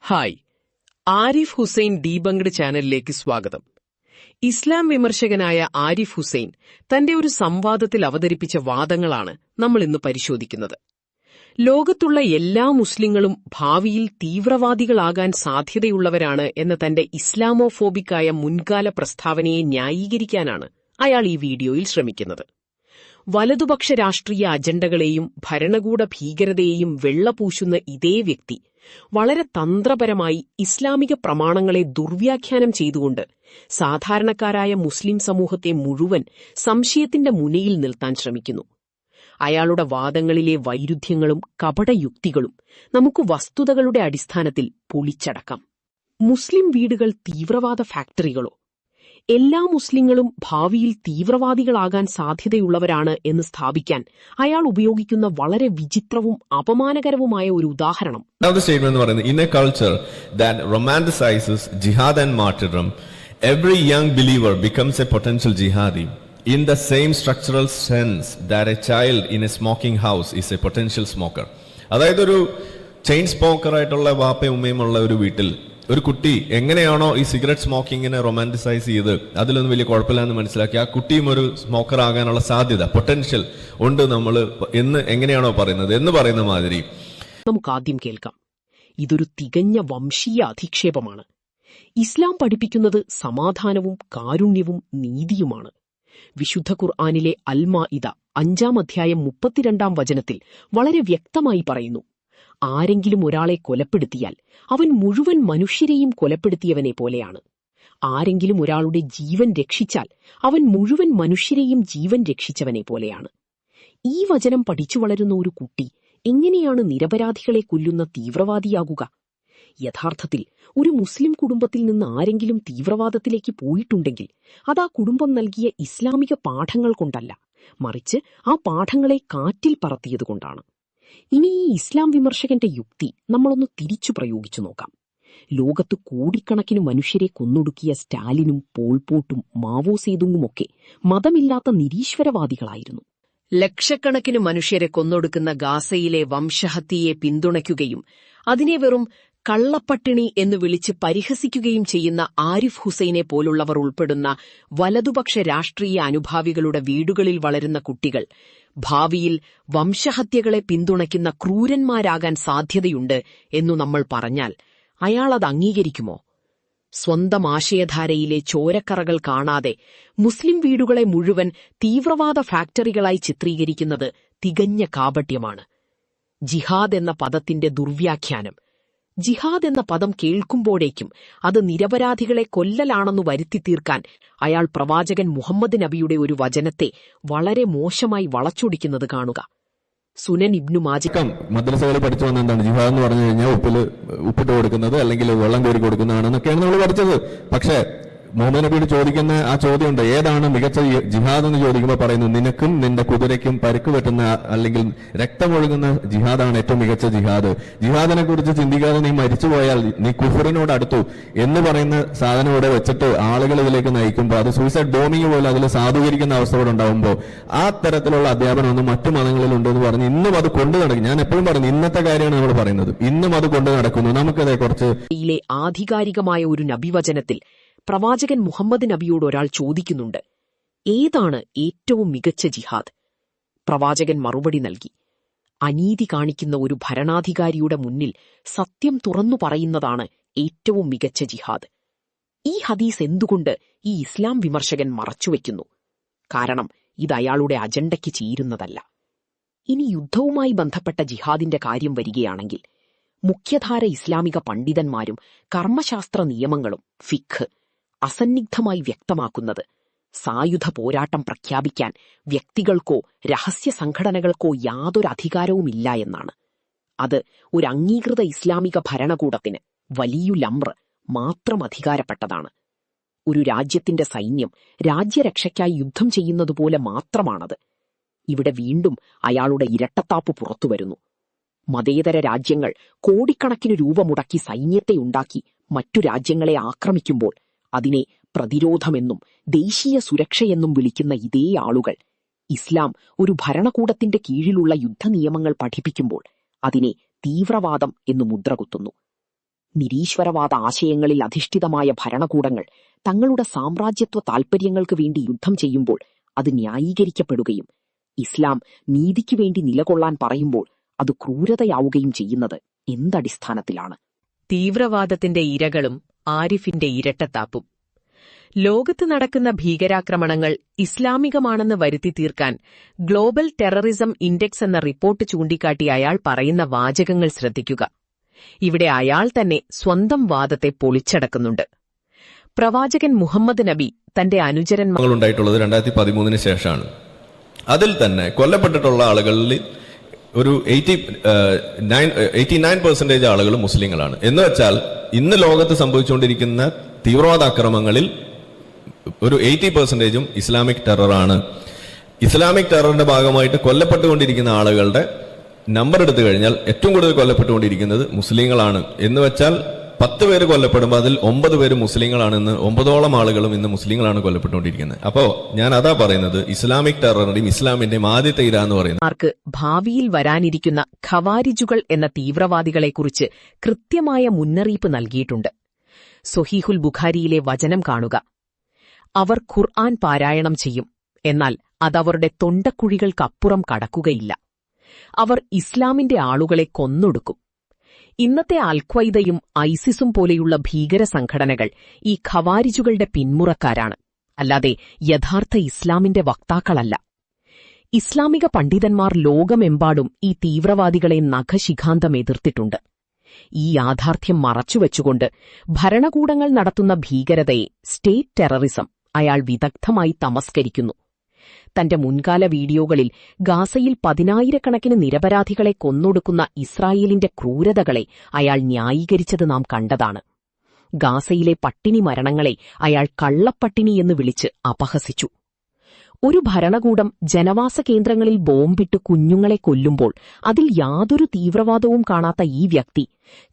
Hi, Arif Hussain ഡീബങ്ക്ഡ് ചാനലിലേക്ക് സ്വാഗതം. ഇസ്ലാം വിമർശകനായ ആരിഫ് ഹുസൈൻ തന്റെ ഒരു സംവാദത്തിൽ അവതരിപ്പിച്ച വാദങ്ങളാണ് നമ്മൾ ഇന്ന് പരിശോധിക്കുന്നത്. ലോകത്തുള്ള എല്ലാ മുസ്ലിങ്ങളും ഭാവിയിൽ തീവ്രവാദികളാകാൻ സാധ്യതയുള്ളവരാണ് എന്ന തന്റെ ഇസ്ലാമോഫോബിക്കായ മുൻകാല പ്രസ്താവനയെ ന്യായീകരിക്കാനാണ് അയാൾ ഈ വീഡിയോയിൽ ശ്രമിക്കുന്നത്. വലതുപക്ഷ രാഷ്ട്രീയ അജണ്ടകളെയും ഭരണകൂട ഭീകരതയെയും വെള്ളപൂശുന്ന ഇതേ വ്യക്തി വളരെ തന്ത്രപരമായി ഇസ്ലാമിക പ്രമാണങ്ങളെ ദുർവ്യാഖ്യാനം ചെയ്തുകൊണ്ട് സാധാരണക്കാരായ മുസ്ലിം സമൂഹത്തെ മുഴുവൻ സംശയത്തിന്റെ മുനയിൽ നിർത്താൻ ശ്രമിക്കുന്നു. അയാളുടെ വാദങ്ങളിലെ വൈരുദ്ധ്യങ്ങളും കപടയുക്തികളും നമുക്ക് വസ്തുതകളുടെ അടിസ്ഥാനത്തിൽ പൊളിച്ചടക്കാം. മുസ്ലിം വീടുകൾ തീവ്രവാദ ഫാക്ടറികളോ? എല്ലാ മുസ്ലിങ്ങളും ഭാവിയിൽ തീവ്രവാദികളാകാൻ സാധ്യതയുള്ളവരാണ് എന്ന് സ്ഥാപിക്കാൻ അയാൾ ഉപയോഗിക്കുന്ന വളരെ വിചിത്രവും അപമാനകരവുമായ ഒരു ഉദാഹരണം. In a culture that romanticizes jihad and martyrdom, every young believer becomes a potential jihadi in the same structural sense that a child in a smoking house is a potential smoker. അതായത് ഒരു chain smoker ആയിട്ടുള്ള വാപ്പയും ഉമ്മയുമുള്ള ഒരു വീട്ടിൽ ഒരു കുട്ടി എങ്ങനെയാണോ ഈ സിഗരറ്റ് സ്മോക്കിങ്ങിനെ റൊമാൻറ്റിസൈസ് ചെയ്ത് അതിലൊന്നും വലിയ കുഴപ്പമില്ലെന്ന് മനസ്സിലാക്കി ആ കുട്ടിയും ഒരു സ്മോക്കർ ആകാനുള്ള സാധ്യത പൊട്ടൻഷ്യൽ ഉണ്ട് നമ്മൾ എന്ന് എങ്ങനെയാണോ പറയുന്നത് എന്ന് പറയുന്ന മാതിരി നമുക്ക് ആദ്യം കേൾക്കാം. ഇതൊരു തികഞ്ഞ വംശീയ അധിക്ഷേപമാണ്. ഇസ്ലാം പഠിപ്പിക്കുന്നത് സമാധാനവും കാരുണ്യവും നീതിയുമാണ്. വിശുദ്ധ ഖുർആനിലെ അൽ-മാഇദ 5-ാം അധ്യായം 32-ാം വചനത്തിൽ വളരെ വ്യക്തമായി പറയുന്നു, ആരെങ്കിലും ഒരാളെ കൊലപ്പെടുത്തിയാൽ അവൻ മുഴുവൻ മനുഷ്യരെയും കൊലപ്പെടുത്തിയവനെ പോലെയാണ്. ആരെങ്കിലും ഒരാളുടെ ജീവൻ രക്ഷിച്ചാൽ അവൻ മുഴുവൻ മനുഷ്യരെയും ജീവൻ രക്ഷിച്ചവനെ പോലെയാണ്. ഈ വചനം പഠിച്ചു വളരുന്ന ഒരു കുട്ടി എങ്ങനെയാണ് നിരപരാധികളെ കൊല്ലുന്ന തീവ്രവാദിയാകുക? യഥാർത്ഥത്തിൽ ഒരു മുസ്ലിം കുടുംബത്തിൽ നിന്ന് ആരെങ്കിലും തീവ്രവാദത്തിലേക്ക് പോയിട്ടുണ്ടെങ്കിൽ അത് ആ കുടുംബം നൽകിയ ഇസ്ലാമിക പാഠങ്ങൾ കൊണ്ടല്ല, മറിച്ച് ആ പാഠങ്ങളെ കാറ്റിൽ പറത്തിയതുകൊണ്ടാണ്. ഇനി ഈ ഇസ്ലാം വിമർശകന്റെ യുക്തി നമ്മളൊന്ന് തിരിച്ചു പ്രയോഗിച്ചു നോക്കാം. ലോകത്ത് കോടിക്കണക്കിന് മനുഷ്യരെ കൊന്നൊടുക്കിയ സ്റ്റാലിനും പോൾപോട്ടും മാവോ സേതുങ്ങുമൊക്കെ മതമില്ലാത്ത നിരീശ്വരവാദികളായിരുന്നു. ലക്ഷക്കണക്കിന് മനുഷ്യരെ കൊന്നൊടുക്കുന്ന ഗാസയിലെ വംശഹത്യയെ പിന്തുണയ്ക്കുകയും അതിനെ വെറും കള്ളപ്പട്ടിണി എന്ന് വിളിച്ച് പരിഹസിക്കുകയും ചെയ്യുന്ന ആരിഫ് ഹുസൈനെ പോലുള്ളവർ ഉൾപ്പെടുന്ന വലതുപക്ഷ രാഷ്ട്രീയ അനുഭാവികളുടെ വീടുകളിൽ വളരുന്ന കുട്ടികൾ ഭാവിയിൽ വംശഹത്യകളെ പിന്തുണയ്ക്കുന്ന ക്രൂരന്മാരാകാൻ സാധ്യതയുണ്ട് എന്നു നമ്മൾ പറഞ്ഞാൽ അയാളത് അംഗീകരിക്കുമോ? സ്വന്തം ആശയധാരയിലെ ചോരക്കറകൾ കാണാതെ മുസ്ലിം വീടുകളെ മുഴുവൻ തീവ്രവാദ ഫാക്ടറികളായി ചിത്രീകരിക്കുന്നത് തികഞ്ഞ കാപട്യമാണ്. ജിഹാദ് എന്ന പദത്തിന്റെ ദുർവ്യാഖ്യാനം. ജിഹാദ് എന്ന പദം കേൾക്കുമ്പോഴേക്കും അത് നിരപരാധികളെ കൊല്ലലാണെന്നു വരുത്തി തീർക്കാൻ അയാൾ പ്രവാചകൻ മുഹമ്മദ് നബിയുടെ ഒരു വചനത്തെ വളരെ മോശമായി വളച്ചൊടിക്കുന്നത് കാണുക. സുനൻ ഇബ്നു മാജ മദ്രസകളിൽ പഠിച്ചു വന്ന എന്താണ് ജിഹാദ് എന്ന് പറഞ്ഞു കഴിഞ്ഞാൽ ഉപ്പിട്ട് കൊടുക്കുന്നത് അല്ലെങ്കിൽ വെള്ളം കോരി കൊടുക്കുന്നതാണെന്നൊക്കെയാണ് നമ്മൾ പഠിച്ചത്. പക്ഷേ മുഹമ്മദ് നബിയോട് ചോദിക്കുന്ന ആ ചോദ്യമുണ്ട്, ഏതാണ് മികച്ച ജിഹാദ് എന്ന് ചോദിക്കുമ്പോൾ പറയുന്നു, നിനക്കും നിന്റെ കുതിരയ്ക്കും പരുക്ക് പറ്റുന്ന അല്ലെങ്കിൽ രക്തമൊഴുകുന്ന ജിഹാദാണ് ഏറ്റവും മികച്ച ജിഹാദ്. ജിഹാദിനെ കുറിച്ച് ചിന്തിക്കാതെ നീ മരിച്ചുപോയാൽ നീ കുഫറിനോട് അടുത്തു എന്ന് പറയുന്ന സാധനം ഇവിടെ വെച്ചിട്ട് ആളുകൾ ഇതിലേക്ക് നയിക്കുമ്പോൾ അത് സൂയിസൈഡ് ബോംബിംഗ് പോലെ അതിൽ സാധൂകരിക്കുന്ന അവസ്ഥ കൂടെ ഉണ്ടാവുമ്പോൾ ആ തരത്തിലുള്ള അധ്യാപനമൊന്നും മറ്റു മതങ്ങളിലുണ്ടെന്ന് പറഞ്ഞ് ഇന്നും അത് കൊണ്ടു നടക്കും. ഞാൻ എപ്പോഴും പറഞ്ഞു, ഇന്നത്തെ കാര്യമാണ് നമ്മൾ പറയുന്നത്, ഇന്നും അത് കൊണ്ടു നടക്കുന്നു. നമുക്കതേ കുറച്ച് ആധികാരികമായ ഒരു നബിവചനത്തിൽ പ്രവാചകൻ മുഹമ്മദ് നബിയോട് ഒരാൾ ചോദിക്കുന്നുണ്ട്, ഏതാണ് ഏറ്റവും മികച്ച ജിഹാദ്? പ്രവാചകൻ മറുപടി നൽകി, അനീതി കാണിക്കുന്ന ഒരു ഭരണാധികാരിയുടെ മുന്നിൽ സത്യം തുറന്നു പറയുന്നതാണ് ഏറ്റവും മികച്ച ജിഹാദ്. ഈ ഹദീസ് എന്തുകൊണ്ട് ഈ ഇസ്ലാം വിമർശകൻ മറച്ചുവെക്കുന്നു? കാരണം ഇത് അയാളുടെ അജണ്ടയ്ക്ക് ചേരുന്നതല്ല. ഇനി യുദ്ധവുമായി ബന്ധപ്പെട്ട ജിഹാദിന്റെ കാര്യം വരികയാണെങ്കിൽ മുഖ്യധാര ഇസ്ലാമിക പണ്ഡിതന്മാരും കർമ്മശാസ്ത്ര നിയമങ്ങളും ഫിഖ് അസന്നിഗ്ധമായി വ്യക്തമാക്കുന്നത് സായുധ പോരാട്ടം പ്രഖ്യാപിക്കാൻ വ്യക്തികൾക്കോ രഹസ്യ സംഘടനകൾക്കോ യാതൊരു അധികാരവുമില്ല എന്നാണ്. അത് ഒരു അംഗീകൃത ഇസ്ലാമിക ഭരണകൂടത്തിന് വലിയുൽ അംർ മാത്രം അധികാരപ്പെട്ടതാണ്. ഒരു രാജ്യത്തിന്റെ സൈന്യം രാജ്യരക്ഷയ്ക്കായി യുദ്ധം ചെയ്യുന്നതുപോലെ മാത്രമാണത്. ഇവിടെ വീണ്ടും അയാളുടെ ഇരട്ടത്താപ്പ് പുറത്തുവരുന്നു. മതേതര രാജ്യങ്ങൾ കോടിക്കണക്കിന് രൂപ മുടക്കി സൈന്യത്തെ ഉണ്ടാക്കി മറ്റു രാജ്യങ്ങളെ ആക്രമിക്കുമ്പോൾ അതിനെ പ്രതിരോധമെന്നും ദേശീയ സുരക്ഷയെന്നും വിളിക്കുന്ന ഇതേ ആളുകൾ ഇസ്ലാം ഒരു ഭരണകൂടത്തിന്റെ കീഴിലുള്ള യുദ്ധനിയമങ്ങൾ പഠിപ്പിക്കുമ്പോൾ അതിനെ തീവ്രവാദം എന്നു മുദ്രകുത്തുന്നു. നിരീശ്വരവാദ ആശയങ്ങളിൽ അധിഷ്ഠിതമായ ഭരണകൂടങ്ങൾ തങ്ങളുടെ സാമ്രാജ്യത്വ താൽപര്യങ്ങൾക്ക് വേണ്ടി യുദ്ധം ചെയ്യുമ്പോൾ അത് ന്യായീകരിക്കപ്പെടുകയും ഇസ്ലാം നീതിക്ക് വേണ്ടി നിലകൊള്ളാൻ പറയുമ്പോൾ അത് ക്രൂരതയാവുകയും ചെയ്യുന്നത് എന്തടിസ്ഥാനത്തിലാണ്? തീവ്രവാദത്തിന്റെ ഇരകളും ആരിഫിന്റെ ഇരട്ടത്താപ്പും. ലോകത്ത് നടക്കുന്ന ഭീകരാക്രമണങ്ങൾ ഇസ്ലാമികമാണെന്ന് വരുത്തി തീർക്കാൻ ഗ്ലോബൽ ടെററിസം ഇൻഡെക്സ് എന്ന റിപ്പോർട്ട് ചൂണ്ടിക്കാട്ടി അയാൾ പറയുന്ന വാചകങ്ങൾ ശ്രദ്ധിക്കുക. ഇവിടെ അയാൾ തന്നെ സ്വന്തം വാദത്തെ പൊളിച്ചടക്കുന്നുണ്ട്. പ്രവാചകൻ മുഹമ്മദ് നബി തന്റെ അനുചരന്മാർ ഉണ്ടായിട്ടുള്ളത് 2013 ശേഷമാണ്. അതിൽ തന്നെ കൊല്ലപ്പെട്ടിട്ടുള്ള ആളുകളിൽ ഒരു 89% ആളുകൾ മുസ്ലിങ്ങളാണ്. എന്ന് വെച്ചാൽ ഇന്ന് ലോകത്ത് സംഭവിച്ചുകൊണ്ടിരിക്കുന്ന തീവ്രവാദ ആക്രമണങ്ങളിൽ ഒരു 80% ഇസ്ലാമിക് ടെററാണ്. ഇസ്ലാമിക് ടെററിന്റെ ഭാഗമായിട്ട് കൊല്ലപ്പെട്ടുകൊണ്ടിരിക്കുന്ന ആളുകളുടെ നമ്പർ എടുത്തു കഴിഞ്ഞാൽ ഏറ്റവും കൂടുതൽ കൊല്ലപ്പെട്ടുകൊണ്ടിരിക്കുന്നത് മുസ്ലിങ്ങളാണ്. എന്ന് വെച്ചാൽ 10 പേര് കൊല്ലപ്പെടുമ്പോൾ അതിൽ 9 പേര് മുസ്ലിങ്ങളാണെന്ന് 9ഓളം ആളുകളും ഇന്ന് മുസ്ലിങ്ങളാണ് കൊല്ലപ്പെട്ടുകൊണ്ടിരിക്കുന്നത്. അപ്പോ ഞാൻ അതാ പറയുന്നത്, ഇസ്ലാമിക് ടെററിന്റെയും ഇസ്ലാമിന്റെയും ആദ്യത്തെ ഇര എന്ന് പറയുന്നത് ഭാവിയിൽ വരാനിരിക്കുന്ന ഖവാരിജുകൾ എന്ന തീവ്രവാദികളെക്കുറിച്ച് കൃത്യമായ മുന്നറിയിപ്പ് നൽകിയിട്ടുണ്ട്. സ്വഹീഹുൽ ബുഖാരിയിലെ വചനം കാണുക. അവർ ഖുർആൻ പാരായണം ചെയ്യും, എന്നാൽ അതവരുടെ തൊണ്ടക്കുഴികൾക്കപ്പുറം കടക്കുകയില്ല. അവർ ഇസ്ലാമിന്റെ ആളുകളെ കൊന്നൊടുക്കും. ഇന്നത്തെ അൽഖ്വയ്ദയും ഐസിസും പോലെയുള്ള ഭീകര സംഘടനകൾ ഈ ഖവാരിജുകളുടെ പിന്മുറക്കാരാണ്, അല്ലാതെ യഥാർത്ഥ ഇസ്ലാമിന്റെ വക്താക്കളല്ല. ഇസ്ലാമിക പണ്ഡിതന്മാർ ലോകമെമ്പാടും ഈ തീവ്രവാദികളെ നഖശിഖാന്തം എതിർത്തിട്ടുണ്ട്. ഈ യാഥാർത്ഥ്യം മറച്ചുവെച്ചുകൊണ്ട് ഭരണകൂടങ്ങൾ നടത്തുന്ന ഭീകരതയെ സ്റ്റേറ്റ് ടെററിസം അയാൾ വിദഗ്ധമായി തമസ്കരിക്കുന്നു. തന്റെ മുൻകാല വീഡിയോകളിൽ ഗാസയിൽ 10,000-കണക്കിന് നിരപരാധികളെ കൊന്നൊടുക്കുന്ന ഇസ്രായേലിന്റെ ക്രൂരതകളെ അയാൾ ന്യായീകരിച്ചത് നാം കണ്ടതാണ്. ഗാസയിലെ പട്ടിണി മരണങ്ങളെ അയാൾ കള്ളപ്പട്ടിണി എന്ന് വിളിച്ച് അപഹസിച്ചു. ഒരു ഭരണകൂടം ജനവാസ കേന്ദ്രങ്ങളിൽ ബോംബിട്ട് കുഞ്ഞുങ്ങളെ കൊല്ലുമ്പോൾ അതിൽ യാതൊരു തീവ്രവാദവും കാണാത്ത ഈ വ്യക്തി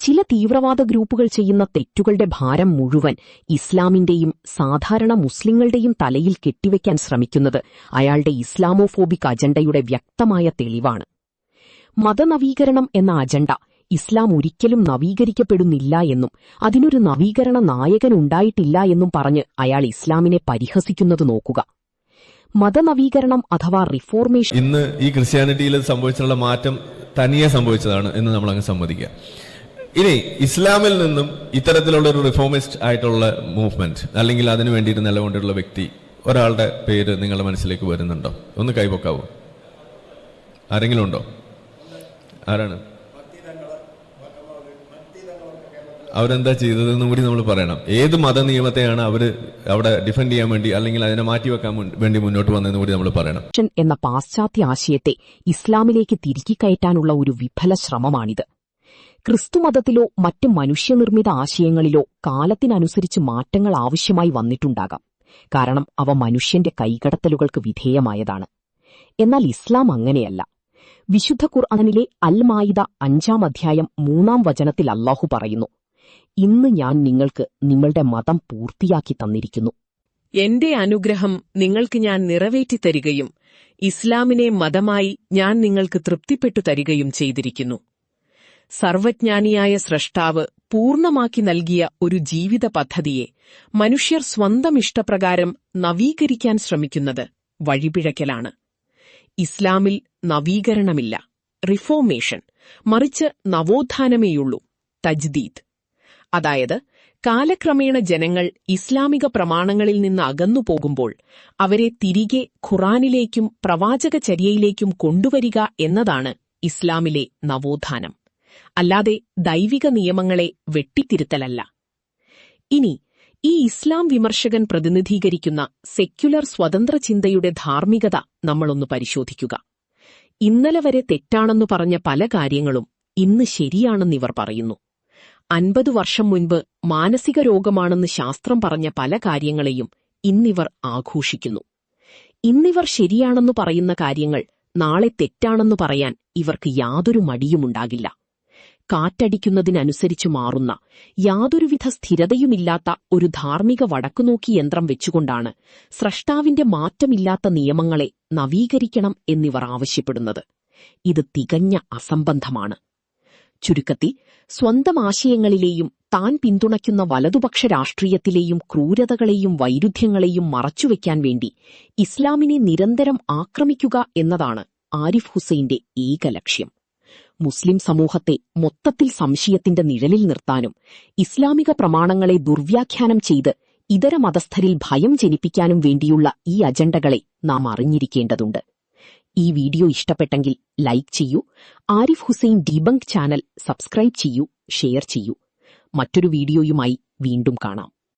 ചില തീവ്രവാദ ഗ്രൂപ്പുകൾ ചെയ്യുന്ന തെറ്റുകളുടെ ഭാരം മുഴുവൻ ഇസ്ലാമിന്റെയും സാധാരണ മുസ്ലിങ്ങളുടെയും തലയിൽ കെട്ടിവെക്കാൻ ശ്രമിക്കുന്നത് അയാളുടെ ഇസ്ലാമോഫോബിക് അജണ്ടയുടെ വ്യക്തമായ തെളിവാണ്. മതനവീകരണം എന്ന അജണ്ട ഇസ്ലാം ഒരിക്കലും നവീകരിക്കപ്പെടുന്നില്ല എന്നും അതിനൊരു നവീകരണ നായകനുണ്ടായിട്ടില്ല എന്നും പറഞ്ഞ് അയാൾ ഇസ്ലാമിനെ പരിഹസിക്കുന്നത് നോക്കുക. മതനവീകരണം അഥവാ റിഫോർമേഷൻ ഇന്ന് ഈ ക്രിസ്ത്യാനിറ്റിയിൽ സംഭവിച്ചിട്ടുള്ള മാറ്റം തനിയെ സംഭവിച്ചതാണ് എന്ന് നമ്മൾ അങ്ങ് സമ്മതിക്കുക. ഇനി ഇസ്ലാമിൽ നിന്നും ഇത്തരത്തിലുള്ള ഒരു റിഫോമിസ്റ്റ് ആയിട്ടുള്ള മൂവ്മെന്റ് അല്ലെങ്കിൽ അതിനു വേണ്ടിയിട്ട് നിലകൊണ്ടിട്ടുള്ള വ്യക്തി, ഒരാളുടെ പേര് നിങ്ങളുടെ മനസ്സിലേക്ക് വരുന്നുണ്ടോ? ഒന്ന് കൈപൊക്കാവോ? ആരെങ്കിലും ഉണ്ടോ? ആരാണ്? അവരെന്താ ചെയ്തതെന്നും കൂടി നമ്മൾ പറയണം. ഏത് മത നിയമത്തെയാണ് അവര് അവിടെ ഡിഫെൻഡ് ചെയ്യാൻ വേണ്ടി അല്ലെങ്കിൽ അതിനെ മാറ്റിവെക്കാൻ വേണ്ടി മുന്നോട്ട് വന്നതെന്ന് കൂടി നമ്മൾ പറയണം. എന്ന പാശ്ചാത്യ ആശയത്തെ ഇസ്ലാമിലേക്ക് തിരികെ കയറ്റാനുള്ള ഒരു വിഫല ശ്രമമാണിത്. ക്രിസ്തുമതത്തിലോ മറ്റ് മനുഷ്യനിർമ്മിത ആശയങ്ങളിലോ കാലത്തിനനുസരിച്ച് മാറ്റങ്ങൾ ആവശ്യമായി വന്നിട്ടുണ്ടാകാം. കാരണം അവ മനുഷ്യന്റെ കൈകടത്തലുകൾക്ക് വിധേയമായതാണ്. എന്നാൽ ഇസ്ലാം അങ്ങനെയല്ല. വിശുദ്ധ ഖുർആനിലെ അൽ മായിദ 5-ാം അധ്യായം 3-ാം വചനത്തിൽ അല്ലാഹു പറയുന്നു, ഇന്ന് ഞാൻ നിങ്ങൾക്ക് നിങ്ങളുടെ മതം പൂർത്തിയാക്കി തന്നിരിക്കുന്നു. എന്റെ അനുഗ്രഹം നിങ്ങൾക്ക് ഞാൻ നിറവേറ്റിത്തരികയും ഇസ്ലാമിനെ മതമായി ഞാൻ നിങ്ങൾക്ക് തൃപ്തിപ്പെട്ടു തരികയും ചെയ്തിരിക്കുന്നു. സർവജ്ഞാനിയായ സ്രഷ്ടാവ് പൂർണ്ണമാക്കി നൽകിയ ഒരു ജീവിത പദ്ധതിയെ മനുഷ്യർ സ്വന്തം ഇഷ്ടപ്രകാരം നവീകരിക്കാൻ ശ്രമിക്കുന്നത് വഴിപിഴക്കലാണ്. ഇസ്ലാമിൽ നവീകരണമില്ല, റിഫോർമേഷൻ, മറിച്ച് നവോത്ഥാനമേയുള്ളൂ, തജ്ദീദ്. അതായത് കാലക്രമേണ ജനങ്ങൾ ഇസ്ലാമിക പ്രമാണങ്ങളിൽ നിന്ന് അകന്നുപോകുമ്പോൾ അവരെ തിരികെ ഖുറാനിലേക്കും പ്രവാചകചര്യയിലേക്കും കൊണ്ടുവരിക എന്നതാണ് ഇസ്ലാമിലെ നവോത്ഥാനം, അല്ലാതെ ദൈവിക നിയമങ്ങളെ വെട്ടിത്തിരുത്തലല്ല. ഇനി ഈ ഇസ്ലാം വിമർശകൻ പ്രതിനിധീകരിക്കുന്ന സെക്യുലർ സ്വതന്ത്ര ചിന്തയുടെ ധാർമ്മികത നമ്മളൊന്ന് പരിശോധിക്കുക. ഇന്നലെ വരെ തെറ്റാണെന്നു പറഞ്ഞ പല കാര്യങ്ങളും ഇന്ന് ശരിയാണെന്നിവർ പറയുന്നു. 50 വർഷം മുൻപ് മാനസിക രോഗമാണെന്ന് ശാസ്ത്രം പറഞ്ഞ പല കാര്യങ്ങളെയും ഇന്നിവർ ആഘോഷിക്കുന്നു. ഇന്നിവർ ശരിയാണെന്നു പറയുന്ന കാര്യങ്ങൾ നാളെ തെറ്റാണെന്നു പറയാൻ ഇവർക്ക് യാതൊരു മടിയുമുണ്ടാകില്ല. കാറ്റടിക്കുന്നതിനനുസരിച്ച് മാറുന്ന യാതൊരുവിധ സ്ഥിരതയുമില്ലാത്ത ഒരു ധാർമ്മിക വടക്കുനോക്കി യന്ത്രം വെച്ചുകൊണ്ടാണ് സ്രഷ്ടാവിന്റെ മാറ്റമില്ലാത്ത നിയമങ്ങളെ നവീകരിക്കണം എന്നിവർ ആവശ്യപ്പെടുന്നത്. ഇത് തികഞ്ഞ അസംബന്ധമാണ്. ചുരുക്കത്തിൽ, സ്വന്തം ആശയങ്ങളിലെയും താൻ പിന്തുണയ്ക്കുന്ന വലതുപക്ഷ രാഷ്ട്രീയത്തിലെയും ക്രൂരതകളെയും വൈരുദ്ധ്യങ്ങളെയും മറച്ചുവെക്കാൻ വേണ്ടി ഇസ്ലാമിനെ നിരന്തരം ആക്രമിക്കുക എന്നതാണ് ആരിഫ് ഹുസൈന്റെ ഏക ലക്ഷ്യം. മുസ്ലിം സമൂഹത്തെ മൊത്തത്തിൽ സംശയത്തിന്റെ നിഴലിൽ നിർത്താനും ഇസ്ലാമിക പ്രമാണങ്ങളെ ദുർവ്യാഖ്യാനം ചെയ്ത് ഇതര മതസ്ഥരിൽ ഭയം ജനിപ്പിക്കാനും വേണ്ടിയുള്ള ഈ അജണ്ടകളെ നാം അറിഞ്ഞിരിക്കേണ്ടതുണ്ട്. ഈ വീഡിയോ ഇഷ്ടപ്പെട്ടെങ്കിൽ ലൈക്ക് ചെയ്യൂ, Arif Hussain debunk channel subscribe ചെയ്യൂ, ഷെയർ ചെയ്യൂ. മറ്റൊരു വീഡിയോയുമായി വീണ്ടും കാണാം.